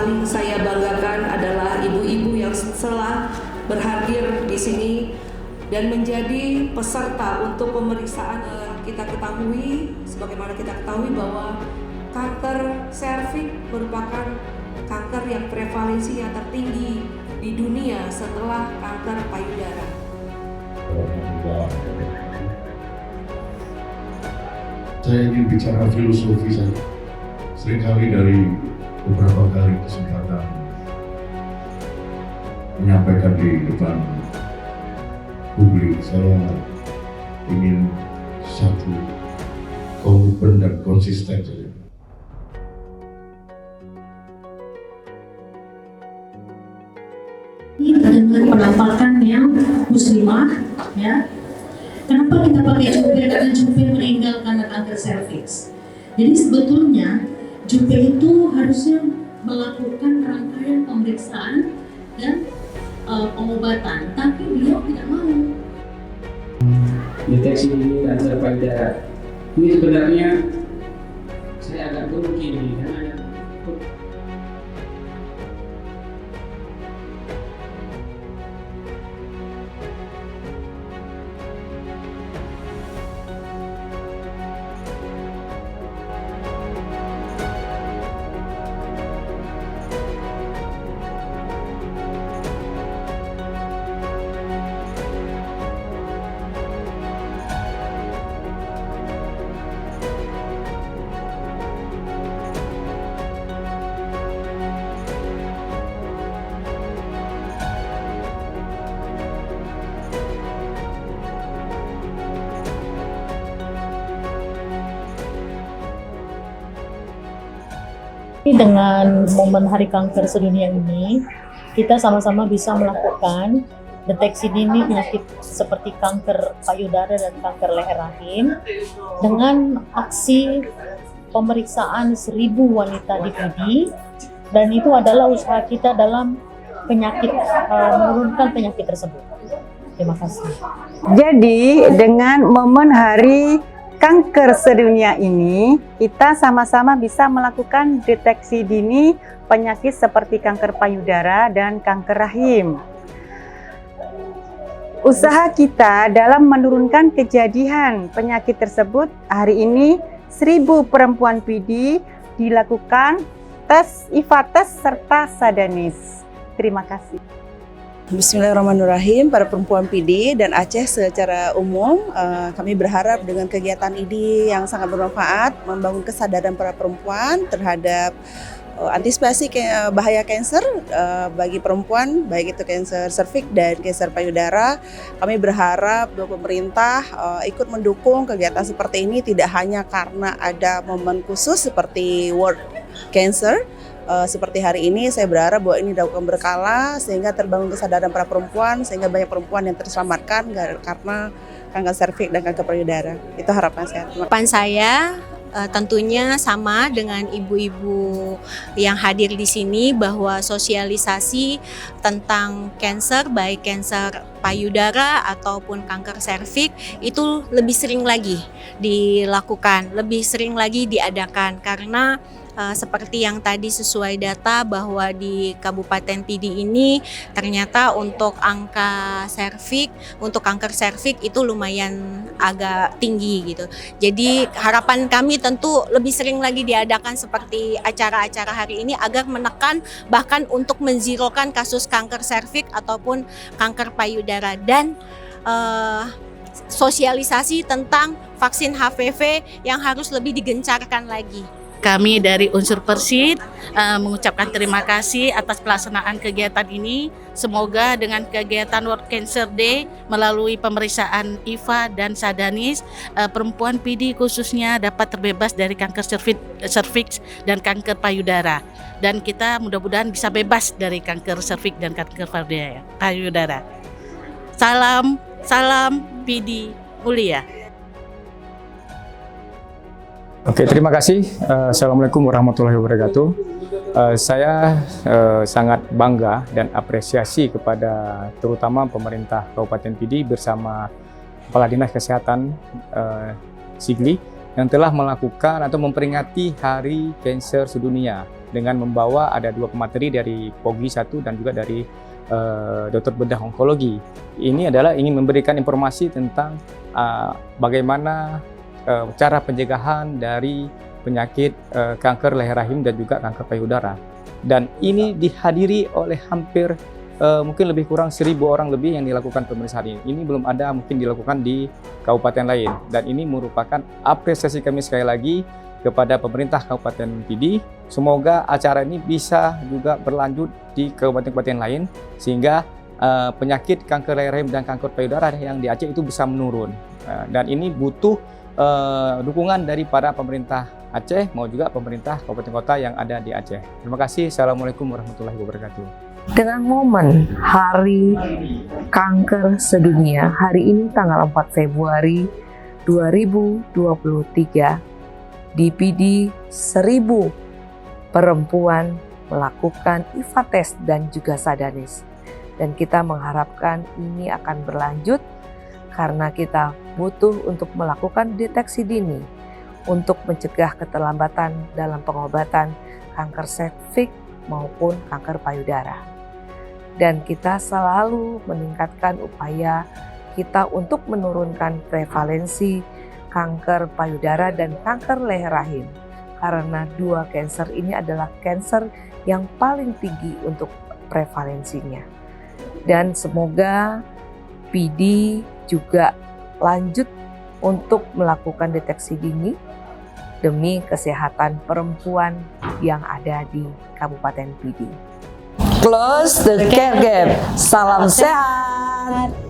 paling saya banggakan adalah ibu-ibu yang telah berhadir di sini dan menjadi peserta untuk pemeriksaan. Kita ketahui, sebagaimana kita ketahui bahwa kanker serviks merupakan kanker yang prevalensi yang tertinggi di dunia setelah kanker payudara. Saya ingin bicara filosofi saja. Seringkali dari beberapa kali kesempatan menyampaikan di depan publik, saya ingin satu komitmen dan konsisten saja. Dengan penampakan yang muslimah, ya. Kenapa kita pakai Jupe? Karena Jupe meninggal karena kanker serviks. Jadi sebetulnya Jupe itu harusnya melakukan rangkaian pemeriksaan dan pengobatan, tapi beliau tidak mau. Deteksi dini kanker payudara ini sebenarnya saya agak grogi nih karena Dengan momen Hari Kanker Sedunia ini, kita sama-sama bisa melakukan deteksi dini penyakit seperti kanker payudara dan kanker leher rahim dengan aksi pemeriksaan 1.000 wanita di PD, dan itu adalah usaha kita dalam menurunkan penyakit tersebut. Terima kasih. Jadi dengan momen Hari Kanker Sedunia ini, kita sama-sama bisa melakukan deteksi dini penyakit seperti kanker payudara dan kanker rahim. Usaha kita dalam menurunkan kejadian penyakit tersebut, hari ini 1.000 perempuan PD dilakukan tes IVA tes serta Sadanis. Terima kasih. Bismillahirrahmanirrahim, para perempuan PD dan Aceh secara umum, kami berharap dengan kegiatan ini yang sangat bermanfaat membangun kesadaran para perempuan terhadap antisipasi bahaya kanker bagi perempuan, baik itu kanker serviks dan kanker payudara. Kami berharap bahwa pemerintah ikut mendukung kegiatan seperti ini tidak hanya karena ada momen khusus seperti World Cancer. Seperti hari ini, saya berharap bahwa ini dilakukan berkala sehingga terbangun kesadaran para perempuan, sehingga banyak perempuan yang terselamatkan karena kanker serviks dan kanker payudara. Itu harapan saya. Harapan saya tentunya sama dengan ibu-ibu yang hadir di sini, bahwa sosialisasi tentang kanker, baik kanker payudara ataupun kanker serviks, itu lebih sering lagi dilakukan, lebih sering lagi diadakan, karena seperti yang tadi sesuai data bahwa di Kabupaten PD ini ternyata untuk angka serviks, untuk kanker serviks itu lumayan agak tinggi gitu. Jadi harapan kami tentu lebih sering lagi diadakan seperti acara-acara hari ini agar menekan bahkan untuk menzirokan kasus kanker serviks ataupun kanker payudara, dan sosialisasi tentang vaksin HPV yang harus lebih digencarkan lagi. Kami dari unsur Persid mengucapkan terima kasih atas pelaksanaan kegiatan ini. Semoga dengan kegiatan World Cancer Day melalui pemeriksaan IVA dan Sadanis, perempuan PD khususnya dapat terbebas dari kanker serviks dan kanker payudara. Dan kita mudah-mudahan bisa bebas dari kanker serviks dan kanker payudara. Salam PD mulia. Oke, terima kasih. Assalamualaikum warahmatullahi wabarakatuh. Saya sangat bangga dan apresiasi kepada terutama pemerintah Kabupaten PD bersama Kepala Dinas Kesehatan Sigli yang telah melakukan atau memperingati Hari Kanker Sedunia dengan membawa ada 2 pemateri dari POGI 1 dan juga dari Dokter Bedah Onkologi. Ini adalah ingin memberikan informasi tentang bagaimana cara pencegahan dari penyakit kanker leher rahim dan juga kanker payudara. Dan ini dihadiri oleh hampir mungkin lebih kurang 1.000 orang lebih yang dilakukan pemeriksaan ini. Ini belum ada mungkin dilakukan di kabupaten lain. Dan ini merupakan apresiasi kami sekali lagi kepada pemerintah Kabupaten Pidi. Semoga acara ini bisa juga berlanjut di kabupaten-kabupaten lain sehingga penyakit kanker leher rahim dan kanker payudara yang di Aceh itu bisa menurun. Dan ini butuh dukungan daripada pemerintah Aceh mau juga pemerintah kabupaten kota yang ada di Aceh. Terima kasih. Assalamualaikum warahmatullahi wabarakatuh. Dengan momen Hari Kanker Sedunia, hari ini tanggal 4 Februari 2023, di PD 1.000 perempuan melakukan IFA tes dan juga Sadanis. Dan kita mengharapkan ini akan berlanjut karena kita butuh untuk melakukan deteksi dini untuk mencegah keterlambatan dalam pengobatan kanker serviks maupun kanker payudara. Dan kita selalu meningkatkan upaya kita untuk menurunkan prevalensi kanker payudara dan kanker leher rahim. Karena 2 kanker ini adalah kanker yang paling tinggi untuk prevalensinya. Dan semoga PD juga lanjut untuk melakukan deteksi dini demi kesehatan perempuan yang ada di Kabupaten PD. Close the care gap. Salam sehat.